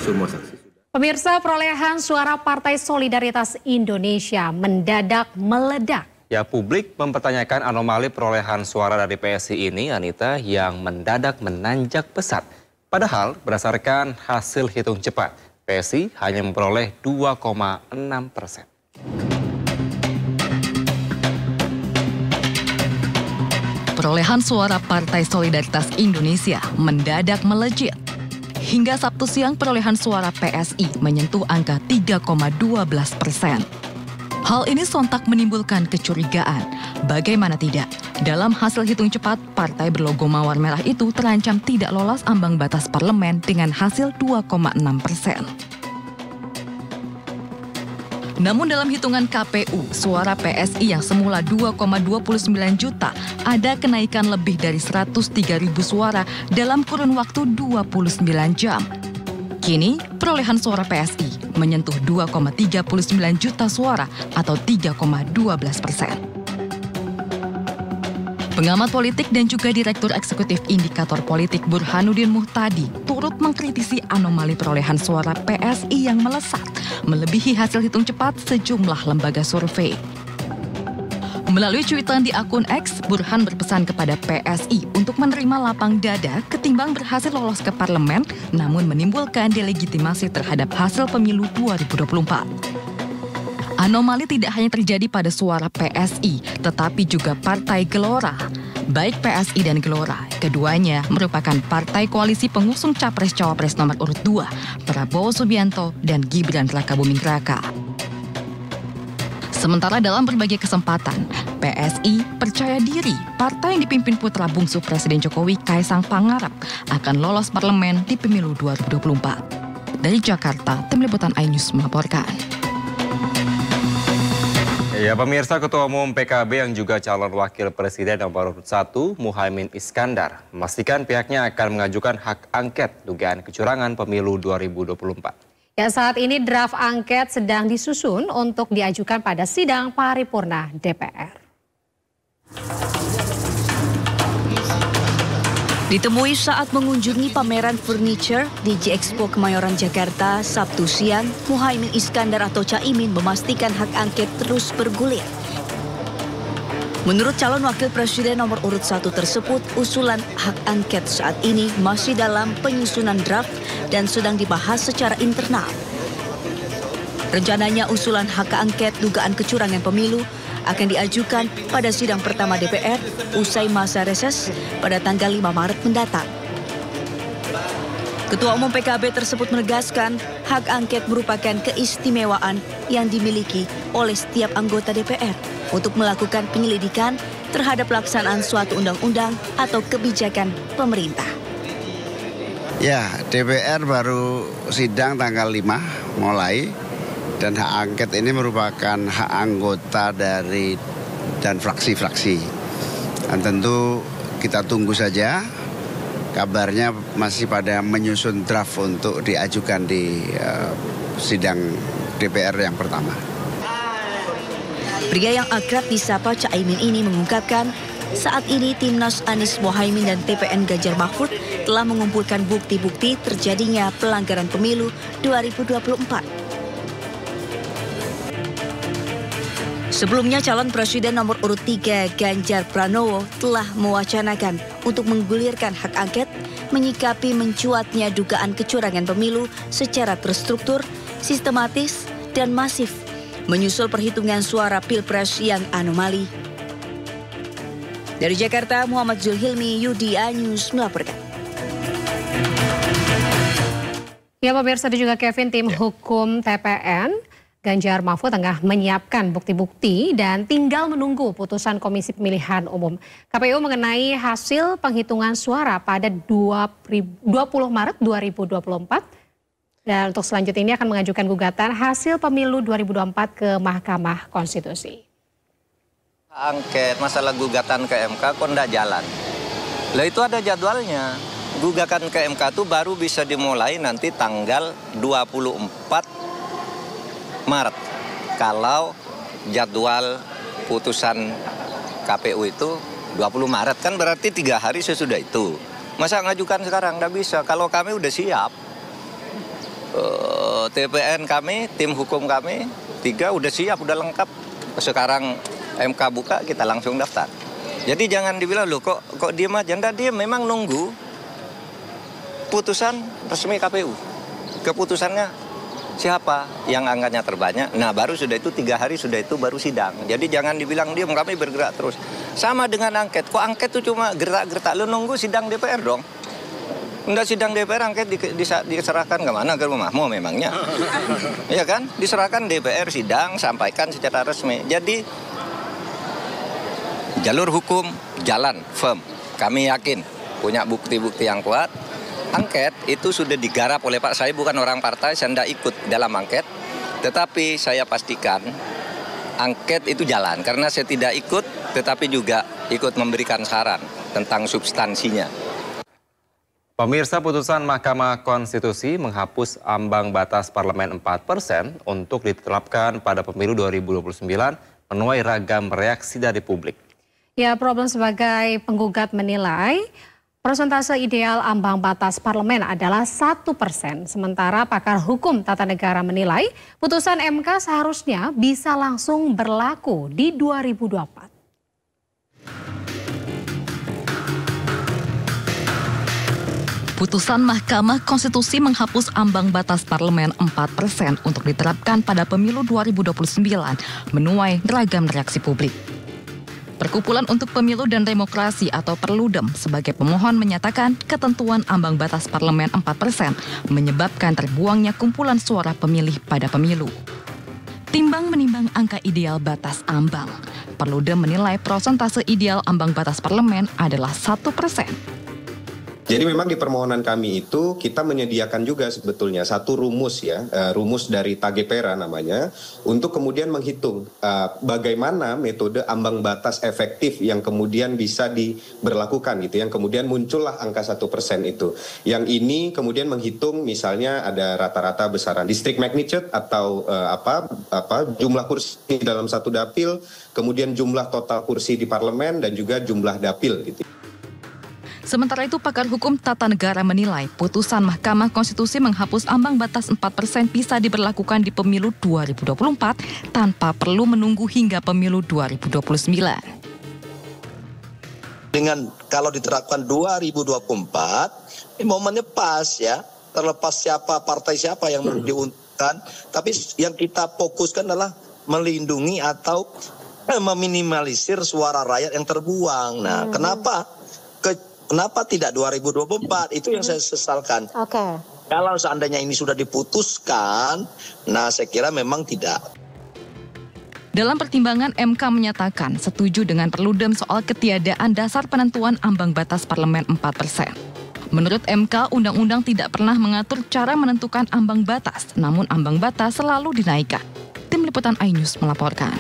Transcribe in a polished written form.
Semua saksi sudah. Pemirsa, perolehan suara Partai Solidaritas Indonesia mendadak meledak. Ya, publik mempertanyakan anomali perolehan suara dari PSI ini, Anita, yang mendadak menanjak pesat. Padahal berdasarkan hasil hitung cepat, PSI hanya memperoleh 2,6%. Perolehan suara Partai Solidaritas Indonesia mendadak melejit. Hingga Sabtu siang perolehan suara PSI menyentuh angka 3,12%. Hal ini sontak menimbulkan kecurigaan. Bagaimana tidak? Dalam hasil hitung cepat, partai berlogo mawar merah itu terancam tidak lolos ambang batas parlemen dengan hasil 2,6%. Namun dalam hitungan KPU, suara PSI yang semula 2,29 juta ada kenaikan lebih dari 103.000 suara dalam kurun waktu 29 jam. Kini, perolehan suara PSI menyentuh 2,39 juta suara atau 3,12%. Pengamat politik dan juga Direktur Eksekutif Indikator Politik Burhanuddin Muhtadi turut mengkritisi anomali perolehan suara PSI yang melesat, melebihi hasil hitung cepat sejumlah lembaga survei. Melalui cuitan di akun X, Burhan berpesan kepada PSI untuk menerima lapang dada ketimbang berhasil lolos ke parlemen, namun menimbulkan delegitimasi terhadap hasil pemilu 2024. Anomali tidak hanya terjadi pada suara PSI, tetapi juga Partai Gelora. Baik PSI dan Gelora, keduanya merupakan partai koalisi pengusung Capres-Cawapres nomor urut 2, Prabowo Subianto dan Gibran Rakabuming Raka. Sementara dalam berbagai kesempatan, PSI percaya diri partai yang dipimpin putra bungsu Presiden Jokowi Kaisang Pangarep akan lolos parlemen di pemilu 2024. Dari Jakarta, Tim Liputan iNews melaporkan. Ya, pemirsa, Ketua Umum PKB yang juga calon Wakil Presiden nomor urut 1, Muhaimin Iskandar, memastikan pihaknya akan mengajukan hak angket dugaan kecurangan pemilu 2024. Ya, saat ini draft angket sedang disusun untuk diajukan pada sidang paripurna DPR. Ditemui saat mengunjungi pameran furniture di G-Expo Kemayoran Jakarta Sabtu siang, Muhaimin Iskandar atau Caimin memastikan hak angket terus bergulir. Menurut calon wakil presiden nomor urut 1 tersebut, usulan hak angket saat ini masih dalam penyusunan draft dan sedang dibahas secara internal. Rencananya usulan hak angket dugaan kecurangan pemilu akan diajukan pada sidang pertama DPR usai masa reses pada tanggal 5 Maret mendatang. Ketua Umum PKB tersebut menegaskan hak angket merupakan keistimewaan yang dimiliki oleh setiap anggota DPR untuk melakukan penyelidikan terhadap pelaksanaan suatu undang-undang atau kebijakan pemerintah. Ya, DPR baru sidang tanggal 5 mulai. Dan hak angket ini merupakan hak anggota dari dan fraksi-fraksi. Dan tentu kita tunggu saja. Kabarnya masih pada menyusun draft untuk diajukan di sidang DPR yang pertama. Pria yang akrab disapa Caimin ini mengungkapkan saat ini Timnas Anies Mohaimin dan TPN Ganjar Mahfud telah mengumpulkan bukti-bukti terjadinya pelanggaran pemilu 2024. Sebelumnya calon presiden nomor urut 3 Ganjar Pranowo telah mewacanakan untuk menggulirkan hak angket menyikapi mencuatnya dugaan kecurangan pemilu secara terstruktur, sistematis, dan masif menyusul perhitungan suara Pilpres yang anomali. Dari Jakarta, Muhammad Zulhilmi, UDA News melaporkan. Ya, pemirsa, dan juga Kevin, tim hukum TPN Ganjar Mahfud tengah menyiapkan bukti-bukti dan tinggal menunggu putusan Komisi Pemilihan Umum KPU mengenai hasil penghitungan suara pada 20 Maret 2024. Dan untuk selanjutnya ini akan mengajukan gugatan hasil pemilu 2024 ke Mahkamah Konstitusi. Angket masalah gugatan ke MK kok enggak jalan. Lah itu ada jadwalnya. Gugatan ke MK itu baru bisa dimulai nanti tanggal 24 Maret. Kalau jadwal putusan KPU itu 20 Maret kan berarti 3 hari sesudah itu. Masa ngajukan sekarang? Nggak bisa. Kalau kami udah siap. TPN kami, tim hukum kami, 3 udah siap, udah lengkap. Sekarang MK buka, kita langsung daftar. Jadi jangan dibilang, loh kok diem aja. Nggak diem, memang nunggu putusan resmi KPU. Keputusannya siapa yang angkanya terbanyak. Nah baru sudah itu 3 hari sudah itu baru sidang. Jadi jangan dibilang diem, kami bergerak terus. Sama dengan angket. Kok angket itu cuma gerak-gerak, lu nunggu sidang DPR dong. Enggak, sidang DPR angket diserahkan kemana? Ke rumahmu memangnya. Iya kan? Diserahkan DPR, sidang, sampaikan secara resmi. Jadi jalur hukum jalan firm. Kami yakin punya bukti-bukti yang kuat. Angket itu sudah digarap oleh Pak. Saya bukan orang partai, saya tidak ikut dalam angket. Tetapi saya pastikan angket itu jalan. Karena saya tidak ikut, tetapi juga ikut memberikan saran tentang substansinya. Pemirsa, putusan Mahkamah Konstitusi menghapus ambang batas parlemen 4% untuk diterapkan pada pemilu 2029 menuai ragam reaksi dari publik. Ya, Problem sebagai penggugat menilai persentase ideal ambang batas parlemen adalah 1%. Sementara pakar hukum tata negara menilai putusan MK seharusnya bisa langsung berlaku di 2024. Putusan Mahkamah Konstitusi menghapus ambang batas parlemen 4% untuk diterapkan pada pemilu 2029 menuai beragam reaksi publik. Perkumpulan untuk Pemilu dan Demokrasi atau Perludem sebagai pemohon menyatakan ketentuan ambang batas parlemen 4% menyebabkan terbuangnya kumpulan suara pemilih pada pemilu. Timbang menimbang angka ideal batas ambang, Perludem menilai persentase ideal ambang batas parlemen adalah 1%. Jadi memang di permohonan kami itu kita menyediakan juga sebetulnya satu rumus ya, rumus dari Tagepera namanya, untuk kemudian menghitung bagaimana metode ambang batas efektif yang kemudian bisa diberlakukan gitu, yang kemudian muncullah angka 1% itu. Yang ini kemudian menghitung misalnya ada rata-rata besaran district magnitude atau jumlah kursi dalam satu dapil, kemudian jumlah total kursi di parlemen dan juga jumlah dapil gitu. Sementara itu, pakar hukum tata negara menilai putusan Mahkamah Konstitusi menghapus ambang batas 4% bisa diberlakukan di pemilu 2024 tanpa perlu menunggu hingga pemilu 2029. Dengan kalau diterapkan 2024, momennya pas ya, terlepas siapa partai siapa yang diuntungkan, tapi yang kita fokuskan adalah melindungi atau meminimalisir suara rakyat yang terbuang. Nah, Kenapa tidak 2024? Itu yang saya sesalkan. Oke. Kalau seandainya ini sudah diputuskan, nah saya kira memang tidak. Dalam pertimbangan, MK menyatakan setuju dengan Perludem soal ketiadaan dasar penentuan ambang batas parlemen 4%. Menurut MK, undang-undang tidak pernah mengatur cara menentukan ambang batas, namun ambang batas selalu dinaikkan. Tim Liputan iNews melaporkan.